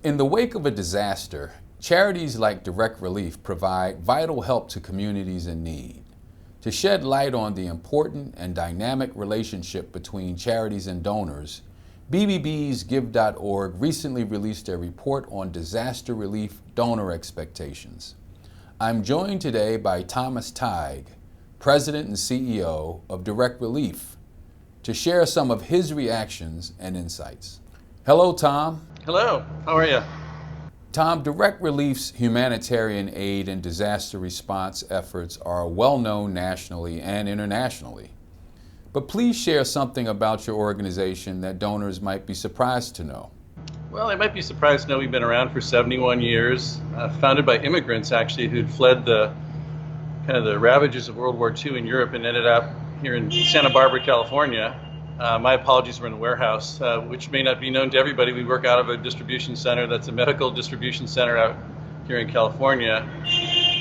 In the wake of a disaster, charities like Direct Relief provide vital help to communities in need. To shed light on the important and dynamic relationship between charities and donors, BBBsGive.org recently released a report on disaster relief donor expectations. I'm joined today by Thomas Tighe, President and CEO of Direct Relief, to share some of his reactions and insights. Hello, Tom. Hello, how are you? Tom, Direct Relief's humanitarian aid and disaster response efforts are well known nationally and internationally. But please share something about your organization that donors might be surprised to know. Well, they might be surprised to know we've been around for 71 years, founded by immigrants actually who'd fled the ravages of World War II in Europe and ended up here in Santa Barbara, California. My apologies, we're in a warehouse, which may not be known to everybody. We work out of a distribution center that's a medical distribution center out here in California.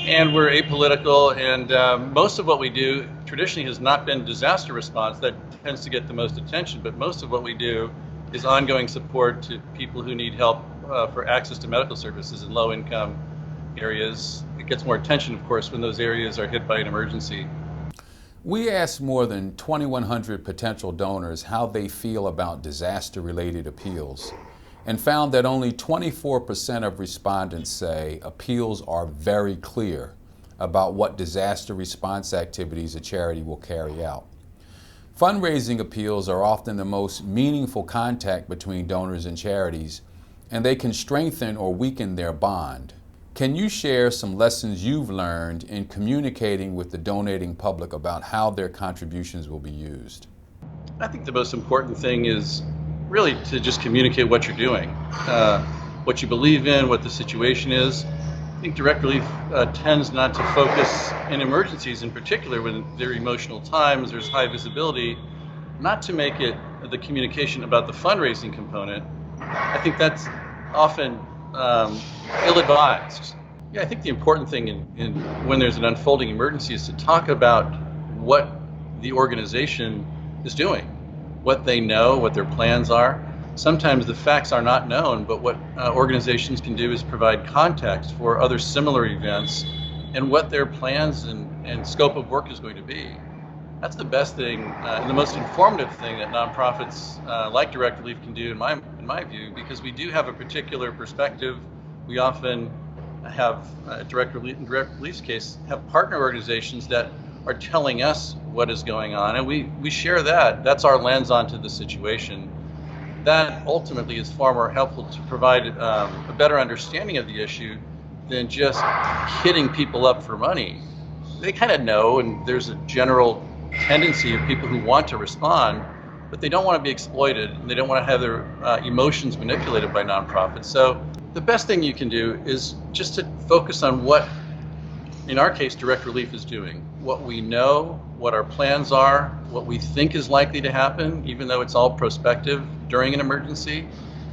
And we're apolitical, and most of what we do traditionally has not been disaster response. That tends to get the most attention, but most of what we do is ongoing support to people who need help for access to medical services in low-income areas. It gets more attention, of course, when those areas are hit by an emergency. We asked more than 2,100 potential donors how they feel about disaster-related appeals and found that only 24% of respondents say appeals are very clear about what disaster response activities a charity will carry out. Fundraising appeals are often the most meaningful contact between donors and charities, and they can strengthen or weaken their bond. Can you share some lessons you've learned in communicating with the donating public about how their contributions will be used? I think the most important thing is really to just communicate what you're doing, what you believe in, what the situation is. I think Direct Relief tends not to focus in emergencies in particular when there are emotional times, there's high visibility, not to make it the communication about the fundraising component. I think that's often ill-advised. Yeah, I think the important thing in when there's an unfolding emergency is to talk about what the organization is doing, what they know, what their plans are. Sometimes the facts are not known, but what organizations can do is provide context for other similar events and what their plans and scope of work is going to be. That's the best thing and the most informative thing that nonprofits like Direct Relief can do, in my view, because we do have a particular perspective. We often have, Direct Relief's case, have partner organizations that are telling us what is going on, and we share that. That's our lens onto the situation. That ultimately is far more helpful to provide a better understanding of the issue than just hitting people up for money. They kind of know, and there's a general tendency of people who want to respond, but they don't want to be exploited, and they don't want to have their emotions manipulated by nonprofits. So the best thing you can do is just to focus on what, in our case, Direct Relief is doing, what we know, what our plans are, what we think is likely to happen, even though it's all prospective during an emergency,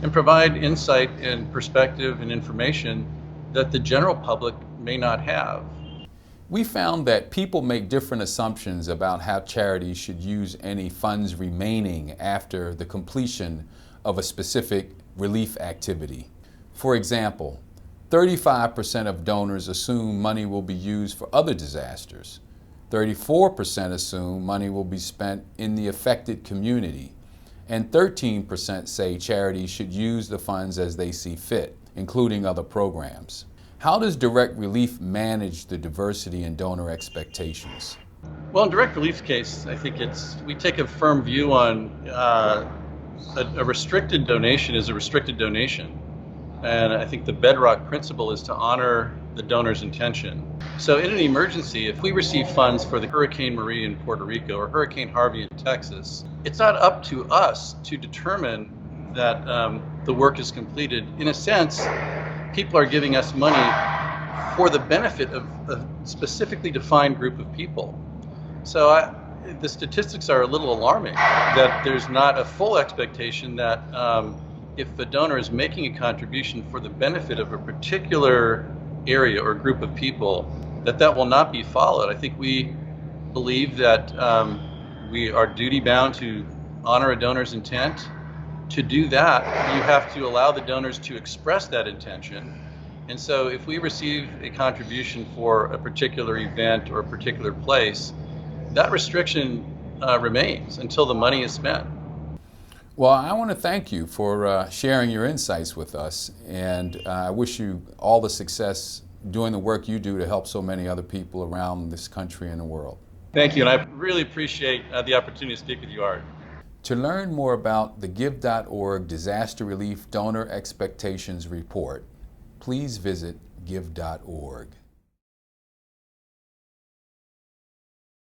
and provide insight and perspective and information that the general public may not have. We found that people make different assumptions about how charities should use any funds remaining after the completion of a specific relief activity. For example, 35% of donors assume money will be used for other disasters. 34% assume money will be spent in the affected community. And 13% say charities should use the funds as they see fit, including other programs. How does Direct Relief manage the diversity in donor expectations? Well, in Direct Relief's case, I think we take a firm view on a restricted donation is a restricted donation. And I think the bedrock principle is to honor the donor's intention. So in an emergency, if we receive funds for the Hurricane Maria in Puerto Rico or Hurricane Harvey in Texas, it's not up to us to determine that the work is completed. In a sense, people are giving us money for the benefit of a specifically defined group of people. So the statistics are a little alarming, that there's not a full expectation that if the donor is making a contribution for the benefit of a particular area or group of people, that will not be followed. I think we believe that we are duty bound to honor a donor's intent, to do that, you have to allow the donors to express that intention. And so if we receive a contribution for a particular event or a particular place, that restriction remains until the money is spent. Well, I want to thank you for sharing your insights with us, and I wish you all the success doing the work you do to help so many other people around this country and the world. Thank you, and I really appreciate the opportunity to speak with you, Art. To learn more about the Give.org Disaster Relief Donor Expectations Report, please visit give.org.